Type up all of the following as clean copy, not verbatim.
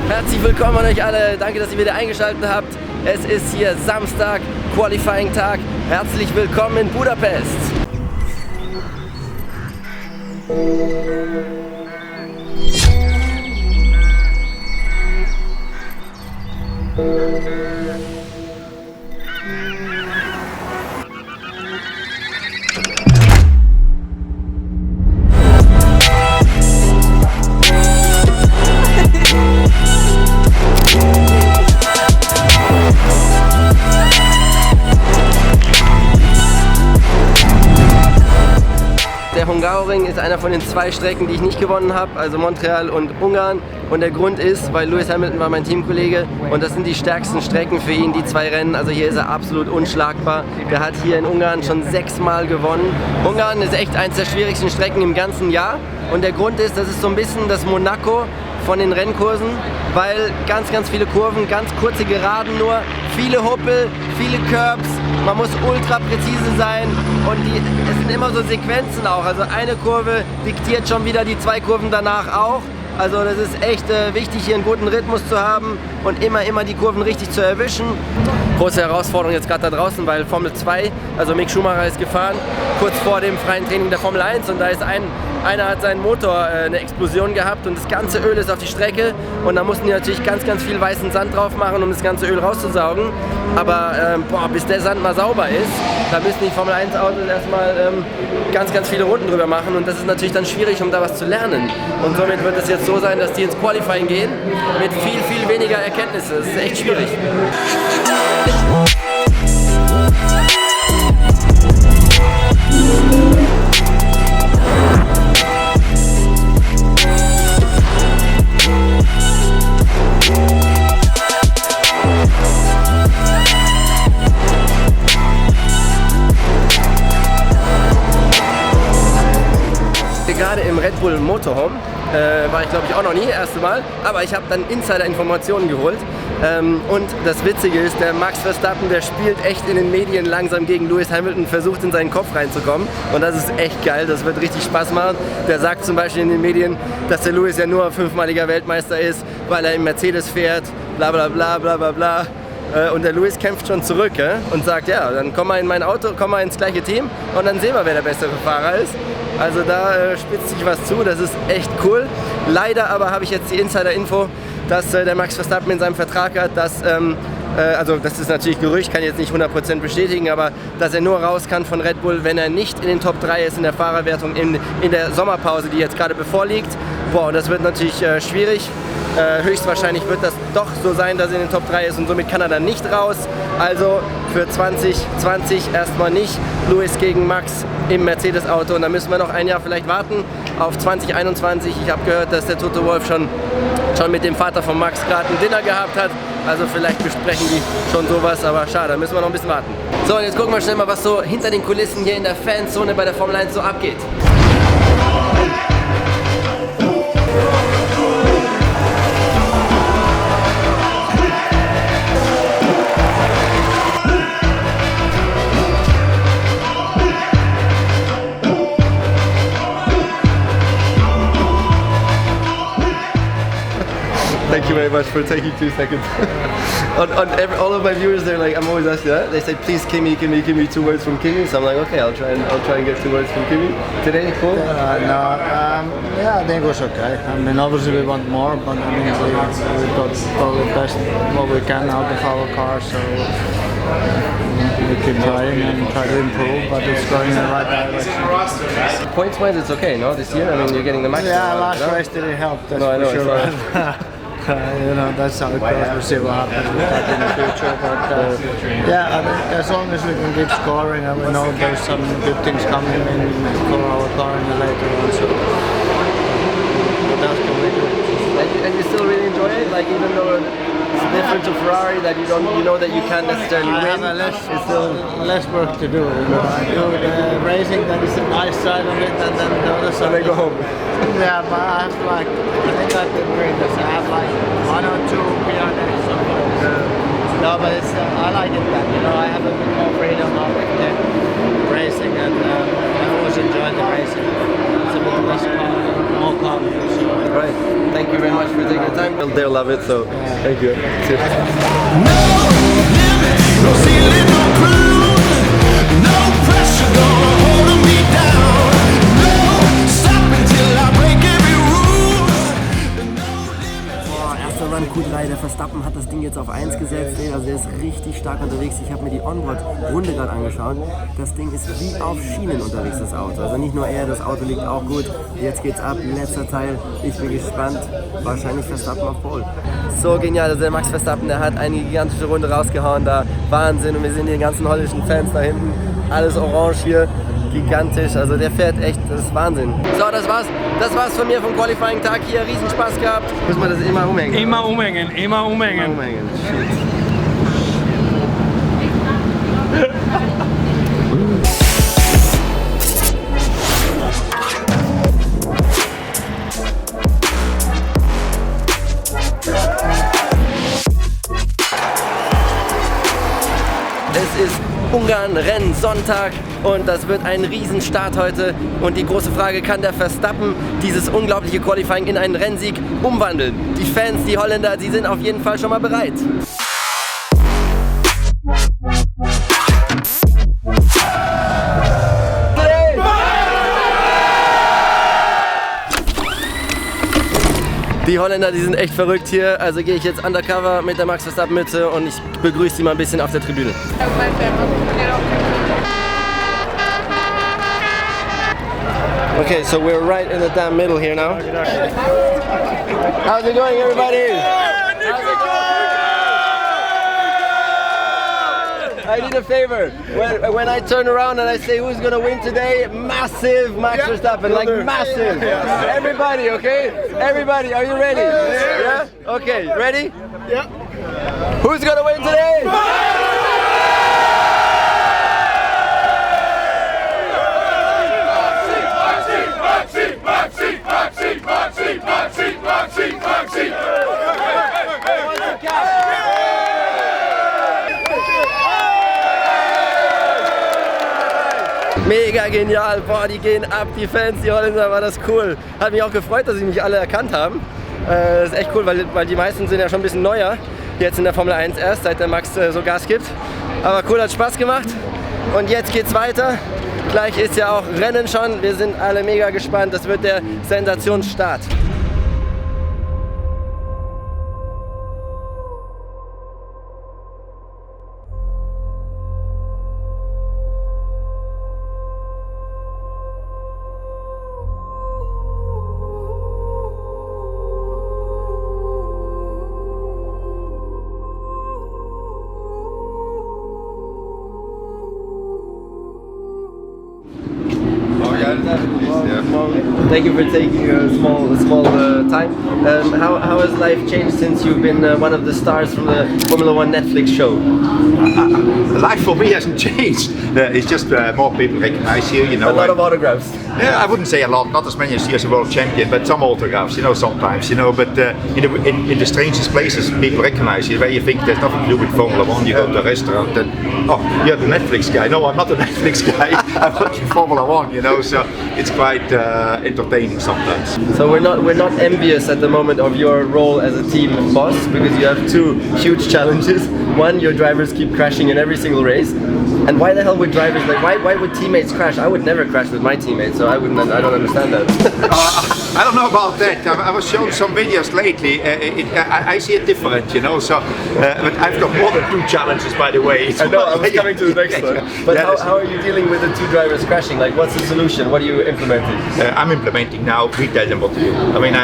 Herzlich willkommen an euch alle, danke, dass ihr wieder eingeschaltet habt. Es ist hier Samstag, Qualifying Tag. Herzlich willkommen in Budapest. Der Hungaroring ist einer von den zwei Strecken, die ich nicht gewonnen habe, also Montreal und Ungarn. Und der Grund ist, weil Lewis Hamilton war mein Teamkollege und das sind die stärksten Strecken für ihn, die zwei Rennen. Also hier ist er absolut unschlagbar. Der hat hier in Ungarn schon 6-mal gewonnen. Ungarn ist echt eins der schwierigsten Strecken im ganzen Jahr. Und der Grund ist, das ist so ein bisschen das Monaco von den Rennkursen, weil ganz viele Kurven, ganz kurze Geraden nur, viele Huppel, viele Curbs, man muss ultra präzise sein und es sind immer so Sequenzen auch, also eine Kurve diktiert schon wieder die 2 Kurven danach auch. Also das ist echt wichtig, hier einen guten Rhythmus zu haben und immer die Kurven richtig zu erwischen. Große Herausforderung jetzt gerade da draußen, weil Formel 2, also Mick Schumacher ist gefahren, kurz vor dem freien Training der Formel 1 und da ist einer hat seinen Motor eine Explosion gehabt und das ganze Öl ist auf die Strecke und da mussten die natürlich ganz viel weißen Sand drauf machen, um das ganze Öl rauszusaugen. Aber bis der Sand mal sauber ist, da müssen die Formel 1 Autos erstmal ganz viele Runden drüber machen und das ist natürlich dann schwierig, um da was zu lernen. Und somit wird es jetzt so sein, dass die ins Qualifying gehen mit viel weniger Erkenntnisse. Das ist echt schwierig. Gerade im Red Bull Motorhome war ich glaube ich auch noch nie, erste Mal, aber ich habe dann Insider-Informationen geholt und das Witzige ist, der Max Verstappen, der spielt echt in den Medien langsam gegen Lewis Hamilton, versucht in seinen Kopf reinzukommen und das ist echt geil, das wird richtig Spaß machen. Der sagt zum Beispiel in den Medien, dass der Lewis ja nur 5-maliger Weltmeister ist, weil er im Mercedes fährt, bla bla bla bla bla bla. Und der Lewis kämpft schon zurück und sagt, ja, dann komm mal in mein Auto, komm mal ins gleiche Team und dann sehen wir, wer der bessere Fahrer ist. Also da spitzt sich was zu, das ist echt cool. Leider aber habe ich jetzt die Insider-Info, dass der Max Verstappen in seinem Vertrag hat, dass, also das ist natürlich Gerücht, kann ich jetzt nicht 100% bestätigen, aber dass er nur raus kann von Red Bull, wenn er nicht in den Top 3 ist in der Fahrerwertung in der Sommerpause, die jetzt gerade bevorliegt. Boah, und das wird natürlich schwierig. Höchstwahrscheinlich wird das doch so sein, dass er in den Top 3 ist und somit kann er dann nicht raus. Also für 2020 erstmal nicht Lewis gegen Max im Mercedes-Auto und dann müssen wir noch ein Jahr vielleicht warten auf 2021. Ich habe gehört, dass der Toto Wolff schon mit dem Vater von Max gerade ein Dinner gehabt hat. Also vielleicht besprechen die schon sowas, aber schade, da müssen wir noch ein bisschen warten. So, und jetzt gucken wir schnell mal, was so hinter den Kulissen hier in der Fanzone bei der Formel 1 so abgeht. Thank you very much for taking 2 seconds. all of my viewers, they're like, I'm always asking that. They say, please, Kimi, 2 words from Kimi. So I'm like, okay, I'll try and get 2 words from Kimi. Today, cool? Yeah, I think it was okay. I mean, obviously we want more, but I mean, we got probably the best what we can out of our car, so we keep trying and try to improve, but it's going in the right direction. Points-wise, it's okay, no? This year, I mean, you're getting the max. Yeah, last race didn't help, that's for sure. You know, that's how it goes. We'll see what happens with that in the future. But yeah, I think as long as we can keep scoring, and we know there's some good things coming in for our car in the later on. So what else can we do? And you still really enjoy it, like even though it's different to Ferrari, that you know that you can't necessarily win. It's still less work to do. You know, I do the racing, that is the nice side of it, and then the other side. And then go home. Yeah, but I have I think I can bring this. I have like 1 or 2 beyond that. No, but it's I like it that, you know, I have a bit more freedom of the race They'll love it, so thank you. No limits, no ceiling, no cruise, no pressure gonna hold me down. No stopping till I break every rule. No limits. Boah, erster Run Q3, der Verstappen hat das Ding jetzt auf 1 gesetzt, also der ist richtig stark unterwegs. Ich habe mir die Onboard-Runde gerade angeschaut. Das Ding ist wie auf Schienen unterwegs, das Auto. Also nicht nur er, das Auto liegt auch gut. Jetzt geht's ab, letzter Teil. Ich bin gespannt. Wahrscheinlich Verstappen auf Pole. So genial, also der Max Verstappen, der hat eine gigantische Runde rausgehauen da. Wahnsinn, und wir sehen die ganzen holländischen Fans da hinten. Alles orange hier. Gigantisch, also der fährt echt, das ist Wahnsinn. So, das war's von mir vom Qualifying-Tag hier, riesen Spaß gehabt. Muss man das immer umhängen? Immer umhängen. Umhängen. Shit. Es ist Ungarn, Rennen, Sonntag, und das wird ein Riesenstart heute. Und die große Frage, kann der Verstappen dieses unglaubliche Qualifying in einen Rennsieg umwandeln? Die Fans, die Holländer, die sind auf jeden Fall schon mal bereit. Die Holländer, die sind echt verrückt hier, also gehe ich jetzt undercover mit der Max Verstappen Mütze und ich begrüße sie mal ein bisschen auf der Tribüne. Okay, so we're right in the damn middle here now. How's it going, everybody? How's it going? I need a favor. When I turn around and I say who's gonna win today, massive Max Verstappen, like massive. Everybody, okay? Everybody, are you ready? Yeah? Okay, ready? Yeah. Who's gonna win today? Mega genial, boah, die gehen ab, die Fans, die Holländer, war das cool. Hat mich auch gefreut, dass sie mich alle erkannt haben. Das ist echt cool, weil die meisten sind ja schon ein bisschen neuer, jetzt in der Formel 1 erst, seit der Max so Gas gibt. Aber cool, hat Spaß gemacht, und jetzt geht's weiter. Gleich ist ja auch Rennen schon, wir sind alle mega gespannt, das wird der Sensationsstart. Thank you for taking a small time. How has life changed since you've been one of the stars from the Formula 1 Netflix show? Life for me hasn't changed. It's just more people recognize you. You know, a lot of autographs. Yeah, I wouldn't say a lot, not as many as you as a world champion, but some autographs. You know, sometimes. You know, but in the strangest places, people recognize you. Where you think there's nothing to do with Formula 1, you go to a restaurant and you're the Netflix guy. No, I'm not a Netflix guy. I'm watching Formula 1. You know, so it's quite entertaining sometimes. So we're not envious at the moment of your role as a team boss, because you have two huge challenges. One, your drivers keep crashing in every single race, and why the hell would drivers, like, why would teammates crash? I would never crash with my teammates, so I don't understand that. I don't know about that. I was shown some videos lately. I see it different, you know. So, but I've got more than 2 challenges, by the way. I know. I was coming to the next one. But how are you dealing with the 2 drivers crashing? Like, what's the solution? What are you implementing? I'm implementing now. We tell them what to do. I mean,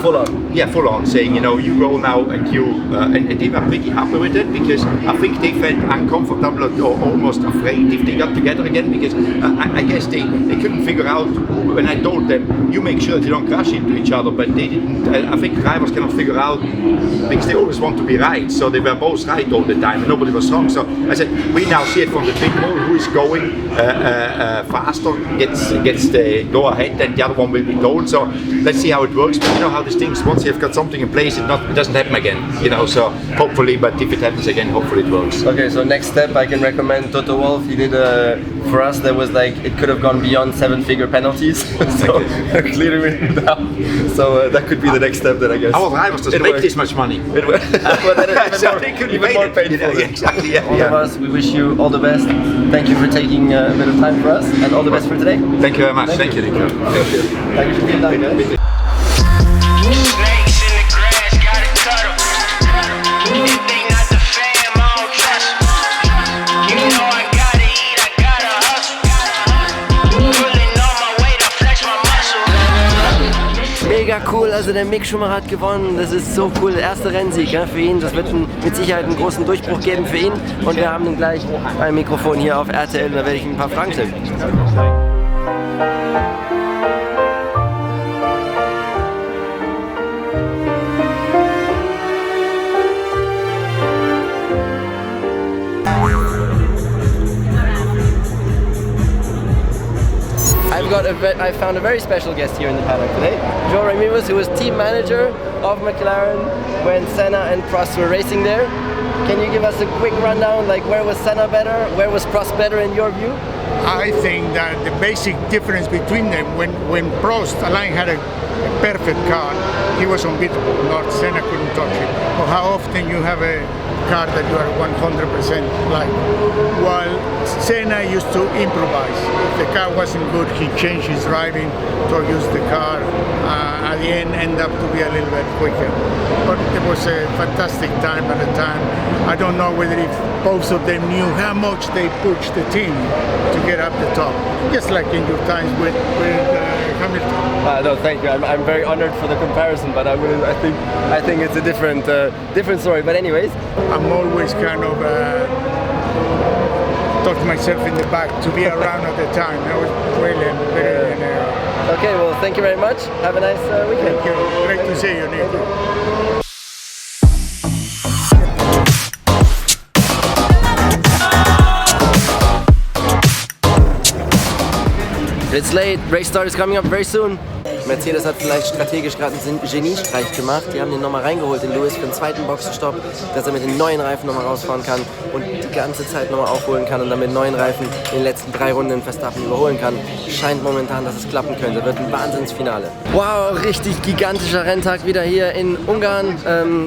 full on. Yeah, full on. Saying, you know, you go now and and they were pretty happy with it, because I think they felt uncomfortable or almost afraid if they got together again, because I guess they couldn't figure out when I told them, you make sure you don't crash into each other, but they didn't. I think drivers cannot figure out, because they always want to be right, so they were both right all the time and nobody was wrong. So I said, we now see it from the pit wall, who is going faster gets the go ahead, and the other one will be told. So let's see how it works. But you know how these things, once you've got something in place, it doesn't happen again, you know, so hopefully, but if it happens again, hopefully it works. Okay, so next step, I can recommend Toto Wolff. He did for us, there was like, it could have gone beyond 7-figure penalties. So clearly now. So that could be the next step then, I guess. Our drivers doesn't make this much money. Well, then it's even more painful. Yeah, exactly. Yeah. All of us, we wish you all the best. Thank you for taking a bit of time for us, and all the best for today. Thank you very much. Thank you, Nico. Danke für vielen Dank. Snakes in the grass, gotta cut 'em. If they not the fam, I don't trust 'em. You know I gotta eat, I gotta hustle. Pulling on my weight, I flex my muscle. Mega cool, also der Mick Schumacher hat gewonnen, das ist so cool, erster Rennsieg für ihn, das wird mit Sicherheit einen großen Durchbruch geben für ihn und wir haben ihn gleich beim Mikrofon hier auf RTL und da werde ich ihm ein paar Fragen stellen. I found a very special guest here in the paddock today, Joe Ramirez, who was team manager of McLaren when Senna and Prost were racing there. Can you give us a quick rundown, like where was Senna better, where was Prost better in your view? I think that the basic difference between them, when Prost, Alain had a perfect car, he was unbeatable, not Senna couldn't touch it. Or how often you have a car that you are 100% like. While Senna used to improvise. If the car wasn't good, he changed his driving to use the car. At the end, end up to be a little bit quicker. But it was a fantastic time at the time. I don't know whether if both of them knew how much they pushed the team to get up the top. Just like in your times with Hamilton. No, thank you. I'm very honored for the comparison, but I think it's a different story. But anyways, I'm always kind of talk to myself in the back to be around at the time. That was brilliant. Okay, well, thank you very much. Have a nice weekend. Thank you. Great to see you, Nico. It's late. Race start is coming up very soon. Mercedes hat vielleicht strategisch gerade einen Geniestreich gemacht. Die haben den nochmal reingeholt, den Lewis, für den zweiten Boxenstopp, dass er mit den neuen Reifen nochmal rausfahren kann und die ganze Zeit nochmal aufholen kann und dann mit neuen Reifen in den letzten 3 Runden den Verstappen überholen kann. Scheint momentan, dass es klappen könnte. Wird ein Wahnsinnsfinale. Wow, richtig gigantischer Renntag wieder hier in Ungarn.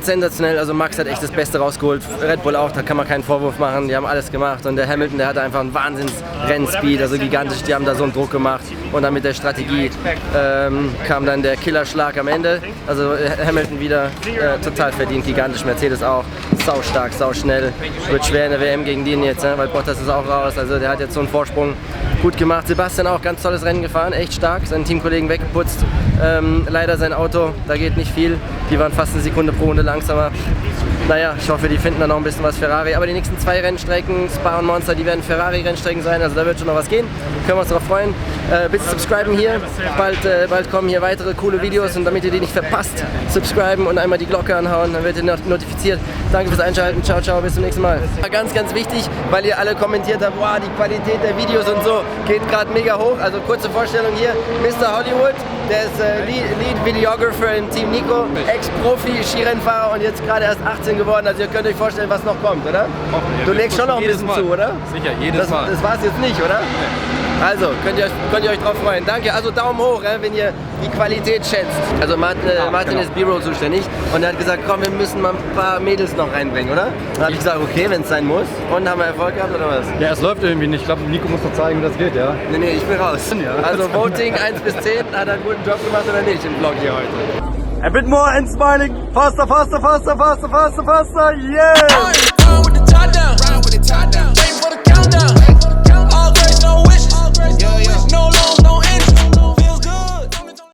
Sensationell. Also Max hat echt das Beste rausgeholt. Red Bull auch, da kann man keinen Vorwurf machen. Die haben alles gemacht und der Hamilton, der hatte einfach einen Wahnsinns-Rennspeed, also gigantisch. Die haben da so einen Druck gemacht und dann mit der Strategie kam dann der Killerschlag am Ende. Also Hamilton wieder total verdient, gigantisch, Mercedes auch, sau stark, sau schnell. Wird schwer in der WM gegen den jetzt, weil Bottas ist auch raus, also der hat jetzt so einen Vorsprung gut gemacht. Sebastian auch ganz tolles Rennen gefahren, echt stark, seinen Teamkollegen weggeputzt. Leider sein Auto, da geht nicht viel, die waren fast eine Sekunde pro Runde langsamer. Naja, ich hoffe, die finden da noch ein bisschen was Ferrari. Aber die nächsten 2 Rennstrecken, Spa und Monza, die werden Ferrari-Rennstrecken sein. Also da wird schon noch was gehen. Können wir uns darauf freuen. Bitte subscriben hier. Bald kommen hier weitere coole Videos. Und damit ihr die nicht verpasst, subscriben und einmal die Glocke anhauen. Dann werdet ihr notifiziert. Danke fürs Einschalten. Ciao, ciao. Bis zum nächsten Mal. Ganz, ganz wichtig, weil ihr alle kommentiert habt, wow, die Qualität der Videos und so geht gerade mega hoch. Also kurze Vorstellung hier. Mr. Hollywood, der ist Lead Videographer im Team Nico. Ex-Profi, Skirennfahrer und jetzt gerade erst 18 geworden, also ihr könnt euch vorstellen, was noch kommt, oder? Du legst schon noch ein bisschen zu, oder? Sicher, jedes Mal. Das war's jetzt nicht, oder? Nee. Also, könnt ihr euch drauf freuen. Danke, also Daumen hoch, wenn ihr die Qualität schätzt. Also Martin ist B-Roll zuständig und er hat gesagt, komm, wir müssen mal ein paar Mädels noch reinbringen, oder? Dann habe ich gesagt, okay, wenn es sein muss. Und haben wir Erfolg gehabt, oder was? Ja, es läuft irgendwie nicht. Ich glaube, Nico muss noch zeigen, wie das geht, ja? Nee, ich bin raus. Also Voting 1 bis 10, hat er einen guten Job gemacht oder nicht im Vlog hier heute? A bit more and smiling. Faster, faster, faster, faster, faster, faster. Yeah! Ride with the top down.